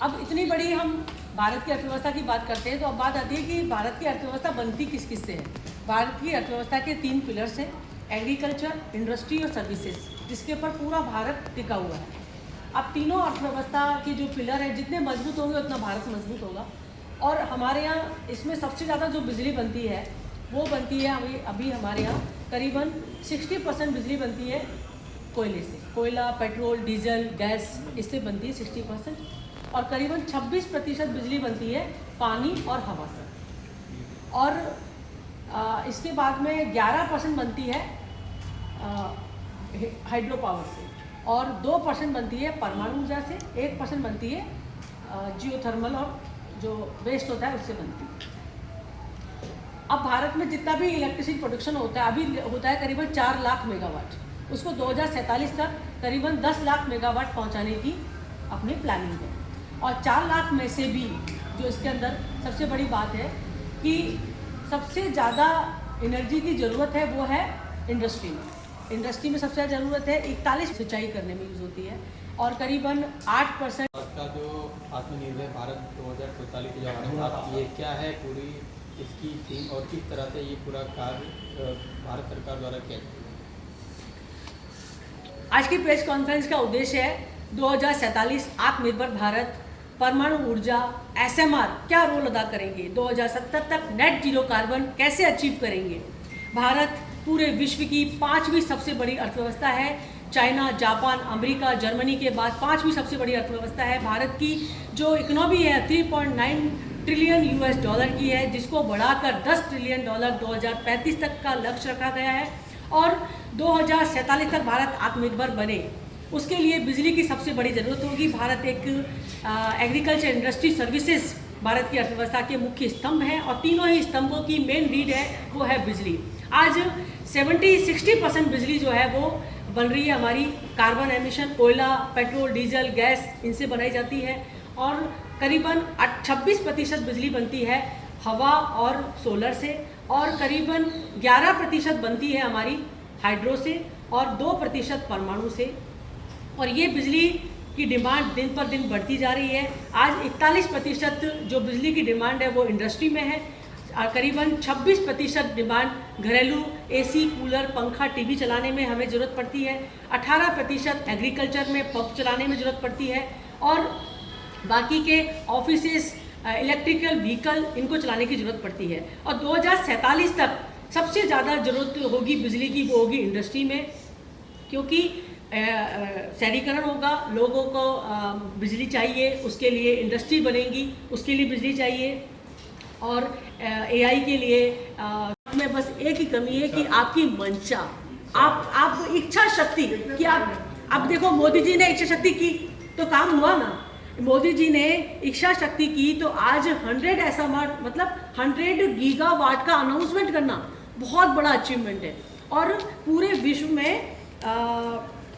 अब इतनी बड़ी हम भारत की अर्थव्यवस्था की बात करते हैं तो अब बात आती है कि भारत की अर्थव्यवस्था बनती किस किस से है। भारत की अर्थव्यवस्था के 3 पिलर्स हैं, एग्रीकल्चर, इंडस्ट्री और सर्विसेज, जिसके ऊपर पूरा भारत टिका हुआ है। अब तीनों अर्थव्यवस्था के जो पिलर हैं जितने मजबूत होंगे उतना भारत मजबूत होगा। और हमारे यहाँ इसमें सबसे ज़्यादा जो बिजली बनती है वो बनती है अभी हमारे यहाँ करीबन 60% बिजली बनती है कोयले से। कोयला, पेट्रोल, डीजल, गैस, इससे बनती है 60%। और करीबन 26% बिजली बनती है पानी और हवा से। और इसके बाद में 11% बनती है हाइड्रो पावर से, और 2% बनती है परमाणु ऊर्जा से, 1% बनती है जियोथर्मल और जो वेस्ट होता है उससे बनती है। अब भारत में जितना भी इलेक्ट्रिसिटी प्रोडक्शन होता है अभी होता है करीबन 4 लाख मेगावाट, उसको 2047 तक करीबन 10 लाख मेगावाट पहुंचाने की अपनी प्लानिंग है। और 4 लाख में से भी जो इसके अंदर सबसे बड़ी बात है कि सबसे ज़्यादा एनर्जी की ज़रूरत है वो है इंडस्ट्री में। इंडस्ट्री में सबसे ज़्यादा ज़रूरत है 41 सिंचाई करने में यूज़ होती है, और करीबन 8% का जो आत्मनिर्भर भारत 2047 की जो बात की है, क्या है पूरी इसकी थीम और किस तरह से ये पूरा कार्य भारत सरकार द्वारा किया जाएगा? आज की प्रेस कॉन्फ्रेंस का उद्देश्य है 2047 आत्मनिर्भर भारत, परमाणु ऊर्जा, एसएमआर क्या रोल अदा करेंगे, 2070 तक नेट जीरो कार्बन कैसे अचीव करेंगे। भारत पूरे विश्व की 5वीं सबसे बड़ी अर्थव्यवस्था है। चाइना, जापान, अमेरिका, जर्मनी के बाद 5वीं सबसे बड़ी अर्थव्यवस्था है। भारत की जो इकोनॉमी है 3.9 ट्रिलियन यूएस डॉलर की है, जिसको बढ़ाकर 10 ट्रिलियन डॉलर 2035 तक का लक्ष्य रखा गया है। और 2047 तक भारत आत्मनिर्भर बने, उसके लिए बिजली की सबसे बड़ी ज़रूरत होगी। भारत एक एग्रीकल्चर, इंडस्ट्री, सर्विसेज भारत की अर्थव्यवस्था के मुख्य स्तंभ हैं, और तीनों ही स्तंभों की मेन रीड है वो है बिजली। आज 70-60% बिजली जो है वो बन रही है हमारी कार्बन एमिशन, कोयला, पेट्रोल, डीजल, गैस, इनसे बनाई जाती है। और करीबन 26% बिजली बनती है हवा और सोलर से, और करीबन 11% बनती है हमारी हाइड्रो से, और 2% परमाणु से। और ये बिजली की डिमांड दिन पर दिन बढ़ती जा रही है। आज 41% जो बिजली की डिमांड है वो इंडस्ट्री में है, और करीबन 26% डिमांड घरेलू एसी, कूलर, पंखा, टीवी चलाने में हमें ज़रूरत पड़ती है। 18% एग्रीकल्चर में पंप चलाने में ज़रूरत पड़ती है, और बाकी के ऑफिसेस, इलेक्ट्रिकल व्हीकल, इनको चलाने की ज़रूरत पड़ती है। और 2047 तक सबसे ज़्यादा ज़रूरत होगी बिजली की, वो होगी इंडस्ट्री में, क्योंकि शहरीकरण होगा, लोगों को बिजली चाहिए, उसके लिए इंडस्ट्री बनेगी, उसके लिए बिजली चाहिए। और एआई के लिए में बस एक ही कमी है कि आपकी मंशा, आप इच्छा शक्ति कि आप देखो मोदी जी ने इच्छा शक्ति की तो काम हुआ ना। मोदी जी ने इच्छा शक्ति की तो आज 100 एसएमआर मतलब 100 गीगावाट का अनाउंसमेंट करना बहुत बड़ा अचीवमेंट है। और पूरे विश्व में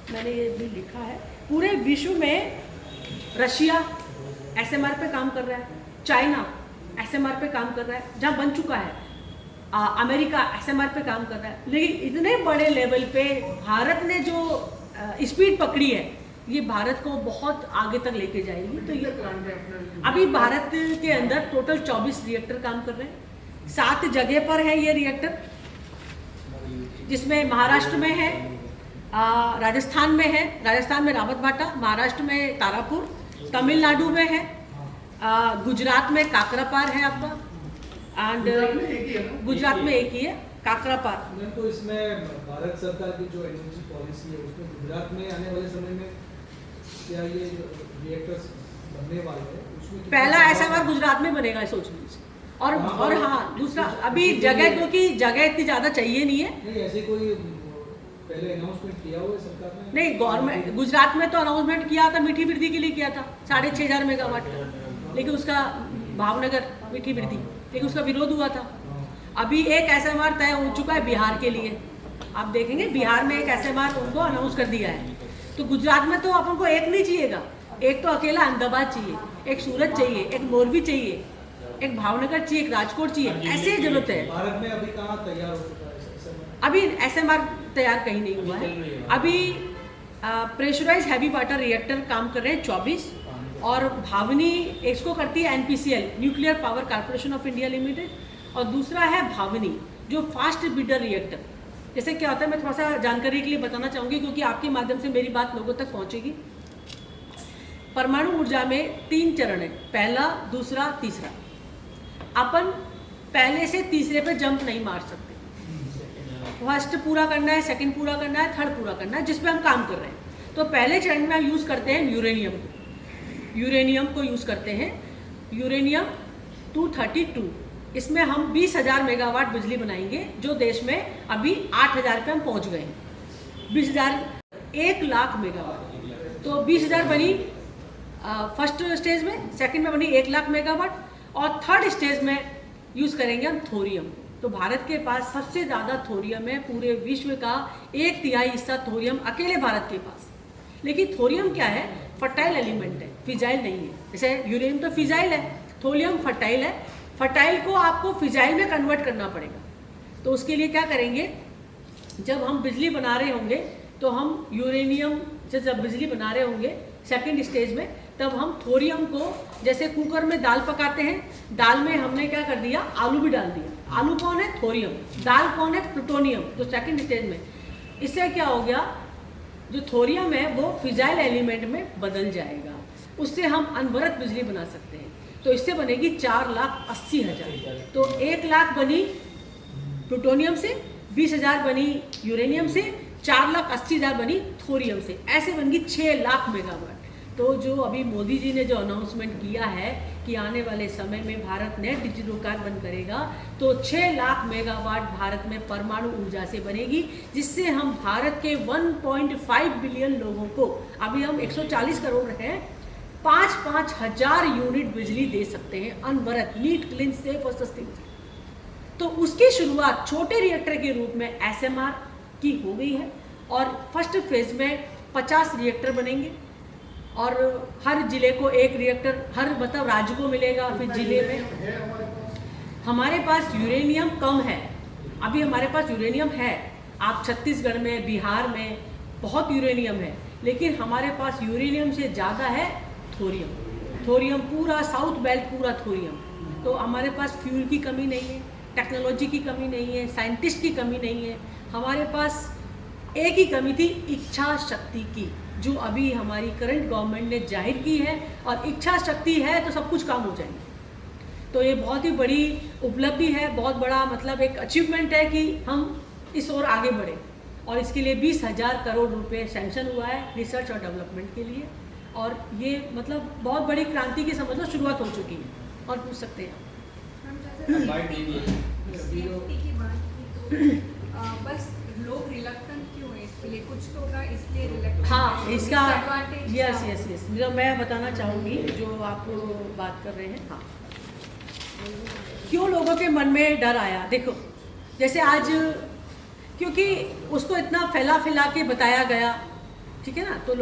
मैंने ये भी लिखा है, पूरे विश्व में रशिया एसएमआर पे काम कर रहा है, चाइना एसएमआर पे काम कर रहा है, जहाँ बन चुका है, अमेरिका एसएमआर पे काम कर रहा है। लेकिन इतने बड़े लेवल पे भारत ने जो स्पीड पकड़ी है, ये भारत को बहुत आगे तक लेके जाएगी। तो ये अभी भारत के अंदर टोटल 24 रिएक्टर काम कर रहे हैं, 7 जगह पर है ये रिएक्टर, जिसमें महाराष्ट्र में है, राजस्थान में है, राजस्थान में रावत भाटा, महाराष्ट्र में तारापुर, तमिलनाडु में है, गुजरात में काकरापार है आपका, एंड गुजरात में एक ही है काकरापार। तो इसमें भारत सरकार की जो एनर्जी पॉलिसी है उसमें गुजरात में आने वाले समय में क्या ये रिएक्टर्स बनने वाले हैं, उसमें पहला एसएमआर गुजरात में बनेगा, सोच लीजिए। और हाँ, दूसरा अभी जगह, क्योंकि जगह इतनी ज़्यादा चाहिए नहीं है। नहीं, ऐसे कोई पहले अनाउंसमेंट किया हुआ है सरकार ने? नहीं, गवर्नमेंट गुजरात में तो अनाउंसमेंट किया था, मीठी बिरदी के लिए किया था 6,500 मेगावाट का, लेकिन उसका भावनगर मीठी बिरदी, लेकिन उसका विरोध हुआ था। अभी एक एसएमआर तय हो चुका है बिहार के लिए, आप देखेंगे बिहार में एक एसएमआर उनको अनाउंस कर दिया है। तो गुजरात में तो अपन को एक नहीं चाहिएगा, एक तो अकेला अहमदाबाद चाहिए, एक सूरत चाहिए, एक मोरबी चाहिए, एक भावनगर चाहिए, एक राजकोट चाहिए, ऐसे जरूरत है। भारत में अभी कहाँ तैयार हो चुका है? अभी एसएमआर तैयार कहीं नहीं हुआ है। अभी प्रेशराइज हैवी वाटर रिएक्टर काम कर रहे हैं 24, और भावनी इसको करती है NPCL, nuclear power corporation of India limited, और दूसरा है भावनी जो फास्ट ब्रीडर रिएक्टर। जैसे क्या होता है, मैं थोड़ा सा जानकारी के लिए बताना चाहूँगी क्योंकि आपके माध्यम से मेरी बात लोगों तक पहुँचेगी। परमाणु ऊर्जा में 3 चरण है, पहला, दूसरा, तीसरा। अपन पहले से तीसरे पे जंप नहीं मार सकते। फर्स्ट पूरा करना है, सेकंड पूरा करना है, थर्ड पूरा करना है, जिस पे हम काम कर रहे हैं। तो पहले चरण में हम यूज़ करते हैं यूरेनियम को यूज़ करते हैं, यूरेनियम 232। इसमें हम 20,000 मेगावाट बिजली बनाएंगे, जो देश में अभी 8,000 पे हम पहुंच गए हैं। 20,000 1 लाख मेगावाट, तो 20,000 बनी फर्स्ट स्टेज में, सेकंड में बनी 1 लाख मेगावाट, और थर्ड स्टेज में यूज़ करेंगे हम थोरियम। तो भारत के पास सबसे ज़्यादा थोरियम है, पूरे विश्व का 1/3 हिस्सा थोरियम अकेले भारत के पास। लेकिन थोरियम क्या है, फर्टाइल एलिमेंट है, फिजाइल नहीं है। जैसे यूरेनियम तो फिजाइल है, थोरियम फर्टाइल है। फर्टाइल को आपको फिजाइल में कन्वर्ट करना पड़ेगा। तो उसके लिए क्या करेंगे, जब हम बिजली बना रहे होंगे तो हम यूरेनियम से जब बिजली बना रहे होंगे सेकंड स्टेज में, तब हम थोरियम को, जैसे कुकर में दाल पकाते हैं, दाल में हमने क्या कर दिया, आलू भी डाल दिया। आलू कौन है, थोरियम। दाल कौन है, प्लूटोनियम, तो सेकंड स्टेज में। इससे क्या हो गया, जो थोरियम है वो फिजाइल एलिमेंट में बदल जाएगा, उससे हम अनवरत बिजली बना सकते हैं। तो इससे बनेगी 4,80,000। तो 1 लाख बनी प्लूटोनियम से, 20,000 बनी यूरेनियम से, 4,80,000 बनी थोरियम से। ऐसे बन गई 6 लाख मेगावाट। तो जो अभी मोदी जी ने जो अनाउंसमेंट किया है कि आने वाले समय में भारत नेट जीरो कार्बन करेगा, तो 6 लाख मेगावाट भारत में परमाणु ऊर्जा से बनेगी, जिससे हम भारत के 1.5 बिलियन लोगों को, अभी हम 140 करोड़ हैं, 5-5 हज़ार यूनिट बिजली दे सकते हैं अनवरत, नीट, क्लीन, सेफ और सस्ती। तो उसकी शुरुआत छोटे रिएक्टर के रूप में एसएमआर की हो गई है, और फर्स्ट फेज में 50 रिएक्टर बनेंगे, और हर जिले को 1 रिएक्टर, हर मतलब राज्य को मिलेगा। फिर जिले में हमारे पास यूरेनियम कम है, अभी हमारे पास यूरेनियम है, आप छत्तीसगढ़ में, बिहार में बहुत यूरेनियम है, लेकिन हमारे पास यूरेनियम से ज़्यादा है थोरियम। पूरा साउथ बेल्ट पूरा थोरियम। तो हमारे पास फ्यूल की कमी नहीं है, टेक्नोलॉजी की कमी नहीं है, साइंटिस्ट की कमी नहीं है। हमारे पास एक ही कमी थी, इच्छा शक्ति की, जो अभी हमारी करंट गवर्नमेंट ने जाहिर की है, और इच्छा शक्ति है तो सब कुछ काम हो जाएंगे। तो ये बहुत ही बड़ी उपलब्धि है, बहुत बड़ा मतलब एक अचीवमेंट है कि हम इस ओर आगे बढ़े, और इसके लिए 20,000 करोड़ रुपए सैंक्शन हुआ है रिसर्च और डेवलपमेंट के लिए। और ये मतलब बहुत बड़ी क्रांति की समझ लो शुरुआत हो चुकी है। और पूछ सकते हैं बस लोग रिलक्टेंट क्यों है इसके लिए, कुछ तो होगा इसलिए रिलक्टेंट। हाँ, इसका यस जो मैं बताना चाहूँगी, जो आप बात कर रहे हैं। हाँ, क्यों लोगों के मन में डर आया, देखो जैसे आज, क्योंकि उसको इतना फैला के बताया गया, ठीक है ना, तो